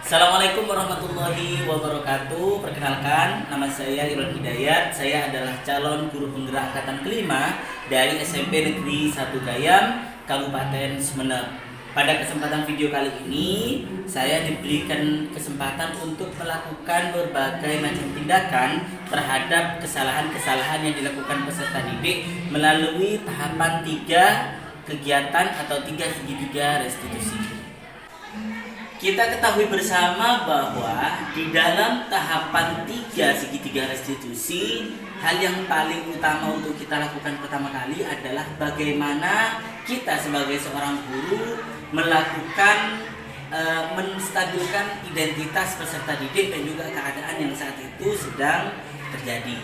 Assalamualaikum warahmatullahi wabarakatuh. Perkenalkan, nama saya Irwan Hidayat. Saya adalah calon guru penggerak angkatan kelima dari SMP Negeri 1 Gayam, Kabupaten Sumeneb. Pada kesempatan video kali ini, saya diberikan kesempatan untuk melakukan berbagai macam tindakan terhadap kesalahan-kesalahan yang dilakukan peserta didik melalui tahapan 3 kegiatan atau 3 segitiga restitusi. Kita ketahui bersama bahwa di dalam tahapan 3 segitiga restitusi, hal yang paling utama untuk kita lakukan pertama kali adalah bagaimana kita sebagai seorang guru melakukan menstabilkan identitas peserta didik dan juga keadaan yang saat itu sedang terjadi.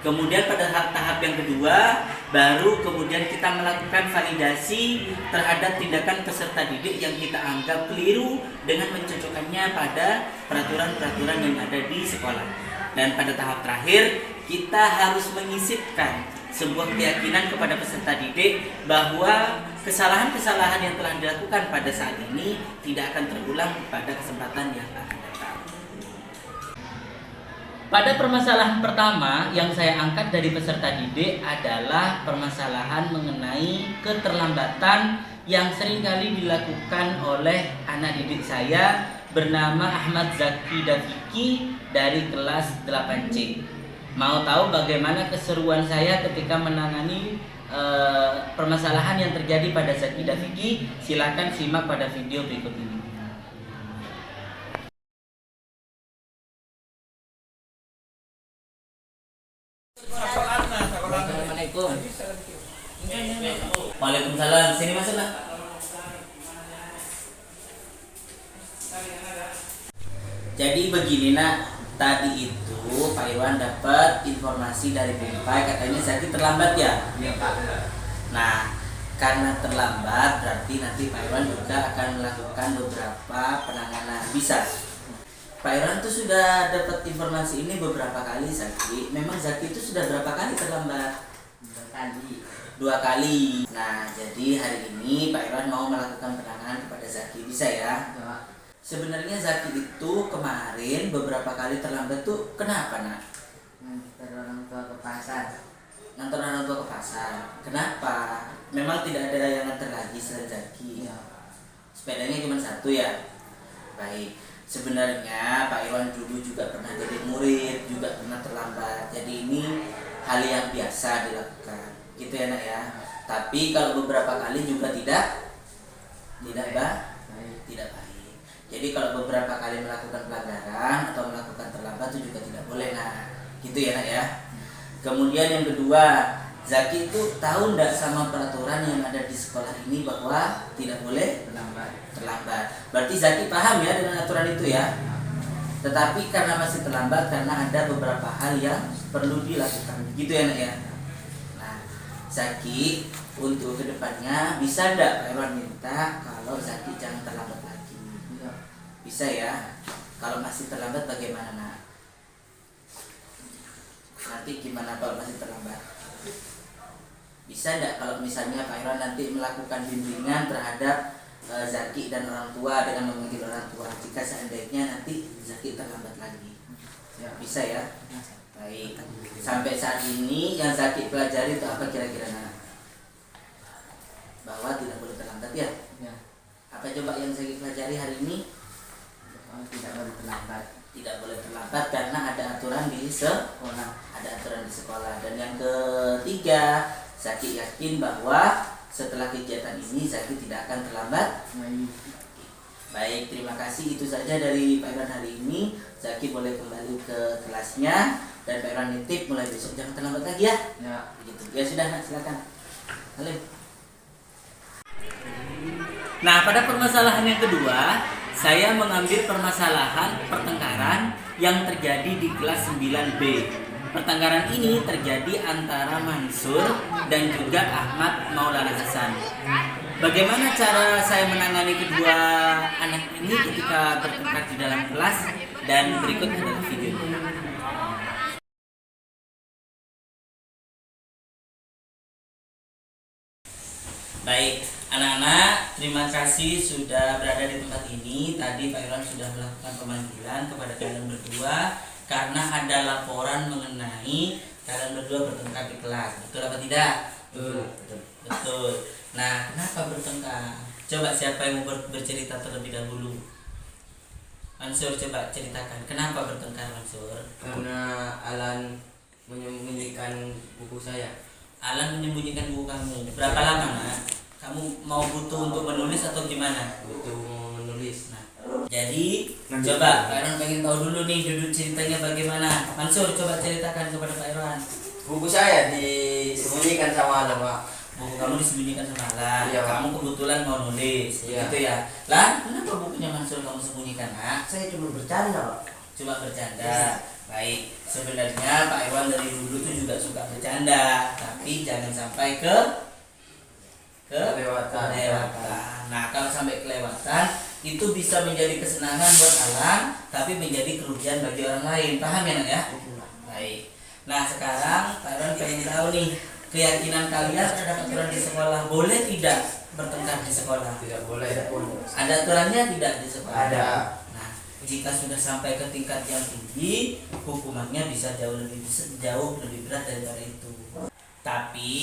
Kemudian pada tahap yang kedua, baru kemudian kita melakukan validasi terhadap tindakan peserta didik yang kita anggap keliru dengan mencocokkannya pada peraturan-peraturan yang ada di sekolah. Dan pada tahap terakhir, kita harus mengisipkan sebuah keyakinan kepada peserta didik bahwa kesalahan-kesalahan yang telah dilakukan pada saat ini tidak akan terulang pada kesempatan yang akan datang. Pada permasalahan pertama yang saya angkat dari peserta didik adalah permasalahan mengenai keterlambatan yang seringkali dilakukan oleh anak didik saya bernama Ahmad Zaki Dafiki dari kelas 8C. Mau tahu bagaimana keseruan saya ketika menangani permasalahan yang terjadi pada Zaki Dafiki? Silakan simak pada video berikut ini. Assalamualaikum. Waalaikumsalam. Sini masuk lah. Jadi begini nak, tadi itu Pak Iwan dapat informasi dari Bimpai katanya Zaki terlambat ya? Iya Pak. Nah, karena terlambat berarti nanti Pak Iwan juga akan melakukan beberapa penanganan. Bisa? Pak Iwan tuh sudah dapat informasi ini beberapa kali Zaki. Memang Zaki itu sudah berapa kali terlambat? 2 kali. 2 kali. Nah, jadi hari ini Pak Iwan mau melakukan penanganan kepada Zaki. Bisa ya? Ya. Sebenarnya Zaki itu kemarin beberapa kali terlambat tuh kenapa nak? Ngantar orang tua ke pasar. Ngantar orang tua ke pasar. Kenapa? Memang tidak ada yang ngantar lagi selain Zaki. Iya. Sepedanya cuma 1 ya? Baik. Sebenarnya Pak Irwan dulu juga pernah jadi murid, juga pernah terlambat. Jadi ini hal yang biasa dilakukan, gitu ya nak ya. Tapi kalau beberapa kali juga tidak baik. Jadi kalau beberapa kali melakukan pelanggaran atau melakukan terlambat itu juga tidak boleh nah, gitu ya nak ya. Kemudian yang kedua, Zaki itu tahu ndak sama peraturan yang ada di sekolah ini bahwa tidak boleh terlambat. Berarti Zaki paham ya dengan aturan itu ya. Tetapi karena masih terlambat karena ada beberapa hal yang perlu dilakukan. Gitu ya nak ya. Nah, Zaki untuk kedepannya bisa ndak Pak Irwan minta kalau Zaki jangan terlambat lagi. Bisa ya. Kalau masih terlambat bagaimana nak? Nanti gimana kalau masih terlambat? Bisa enggak kalau misalnya Pak Irwan nanti melakukan bimbingan terhadap Zaki dan orang tua dengan memanggil orang tua jika seandainya nanti Zaki terlambat lagi? Ya, bisa ya? Baik. Sampai saat ini yang Zaki pelajari itu apa kira-kira nak? Bahwa tidak boleh terlambat ya? Ya. Apa coba yang Zaki pelajari hari ini? Tidak boleh terlambat. Tidak boleh terlambat karena ada aturan di sekolah. Ada aturan di sekolah. Dan yang ketiga, Zaki yakin bahwa setelah kegiatan ini Zaki tidak akan terlambat. Baik, terima kasih. Itu saja dari Pak Irwan hari ini. Zaki boleh kembali ke kelasnya dan Pak Irwan nitip mulai besok jangan terlambat lagi ya. Ya. Begitu. Ya sudah, nak, silakan. Halim. Nah, pada permasalahan yang kedua, saya mengambil permasalahan pertengkaran yang terjadi di kelas 9B. Pertengkaran ini terjadi antara Mansur dan juga Ahmad Maulana Hasan. Bagaimana cara saya menangani kedua anak ini ketika bertengkar di dalam kelas? Dan berikut adalah videonya. Baik, anak-anak, terima kasih sudah berada di tempat ini. Tadi Pak Irwan sudah melakukan pemanggilan kepada kalian berdua karena ada laporan mengenai kalian berdua bertengkar di kelas. Betul apa tidak? Betul. Nah, kenapa bertengkar? Coba siapa yang mau bercerita terlebih dahulu? Mansur, coba ceritakan kenapa bertengkar, Mansur? Karena Alan menyembunyikan buku saya. Alan menyembunyikan buku kamu. Berapa lama, Nak? Kamu mau butuh untuk menulis atau gimana? Butuh menulis. Nah, jadi coba Pak Irwan pengen tahu dulu nih duduk ceritanya bagaimana. Mansur, coba ceritakan kepada Pak Irwan. Buku saya disembunyikan sama Alan, Pak. Buku kamu disembunyikan sama Alan. Iya, Pak. Kamu kebetulan mau nulis, Iya. gitu ya. Lah, kenapa bukunya Mansur kamu sembunyikan, Nak? Saya cuma bercanda, Pak. Cuma bercanda. Baik, sebenarnya Pak Irwan dari dulu tuh juga suka bercanda, tapi jangan sampai Kelewatan. Nah, kalau sampai kelewatan itu bisa menjadi kesenangan buat Alan, tapi menjadi kerugian bagi orang lain. Paham ya, Nak ya? Baik. Nah, sekarang Pak Irwan pengen tahu nih, keyakinan kalian terhadap aturan di sekolah boleh tidak bertengkar di sekolah? Tidak boleh. Ada aturannya tidak di sekolah? Ada. Nah, jika sudah sampai ke tingkat yang tinggi, hukumannya bisa jauh lebih berat daripada itu. Tapi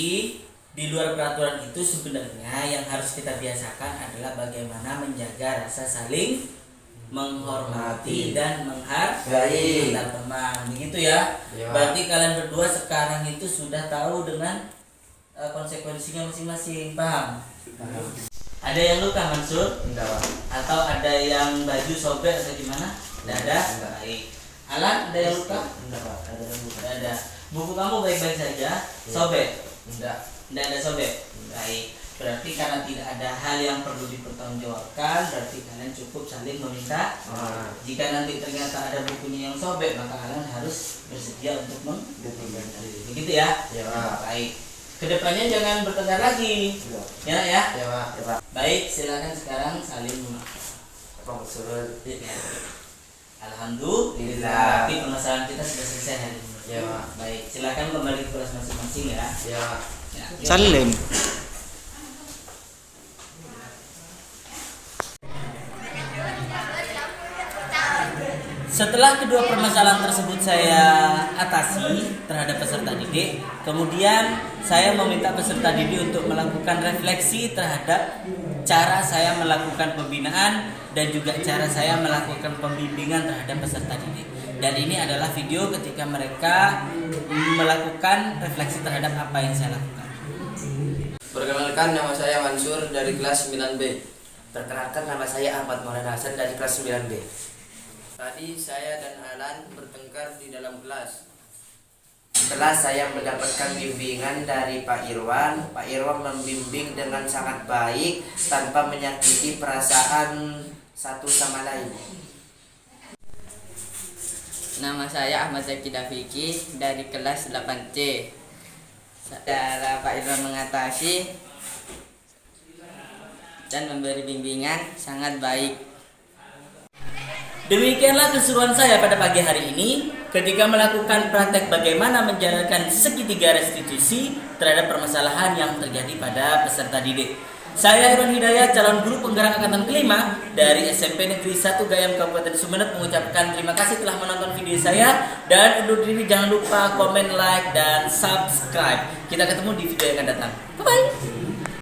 di luar peraturan itu sebenarnya yang harus kita biasakan adalah bagaimana menjaga rasa saling menghormati dan menghargai antar teman. Begitu ya. Ya. Berarti kalian berdua sekarang itu sudah tahu dengan konsekuensinya masing-masing. Paham? Ada yang luka, Mansur? Enggak, Pak. Atau ada yang baju sobek atau gimana? Tidak ada? Enggak. Baik. Alan, ada yang luka? Enggak, Pak. Ada yang buku. Tidak ada. Buku kamu baik-baik saja? Sobek? Enggak. Tidak ada sobek? Baik. Berarti karena tidak ada hal yang perlu dipertanggungjawabkan, berarti kalian cukup saling meminta. Jika nanti ternyata ada bukunya yang sobek, maka kalian harus bersedia untuk mengganti. Begitu ya? Ya, Pak. Baik. Kedepannya jangan bertengkar lagi. Ya, Nak, ya? Ya, Pak. Baik, silakan sekarang saling memaafkan. Apa maksud? Ya. Alhamdulillah. Berarti permasalahan kita sudah selesai hari ini. Ya, Pak. Baik, silakan kembali ke kelas masing-masing ya. Ya, Pak. Ya. Salim. Setelah kedua permasalahan tersebut saya atasi terhadap peserta didik, kemudian saya meminta peserta didik untuk melakukan refleksi terhadap cara saya melakukan pembinaan dan juga cara saya melakukan pembimbingan terhadap peserta didik. Dan ini adalah video ketika mereka melakukan refleksi terhadap apa yang saya lakukan. Perkenalkan, nama saya Mansur dari kelas 9B. Perkenalkan, nama saya Ahmad Maulana Hasan dari kelas 9B. Tadi saya dan Alan bertengkar di dalam kelas. Setelah saya mendapatkan bimbingan dari Pak Irwan membimbing dengan sangat baik tanpa menyakiti perasaan satu sama lain. Nama saya Ahmad Zaki Dafiki dari kelas 8C. Cara Pak Irwan mengatasi dan memberi bimbingan sangat baik. Demikianlah keseruan saya pada pagi hari ini ketika melakukan praktek bagaimana menjalankan segitiga restitusi terhadap permasalahan yang terjadi pada peserta didik. Saya Irwan Hidayat, calon guru penggerak angkatan kelima dari SMP Negeri 1 Gayam Kabupaten Sumeneb mengucapkan terima kasih telah menonton video saya dan undur diri, jangan lupa komen, like, dan subscribe. Kita ketemu di video yang akan datang. Bye bye.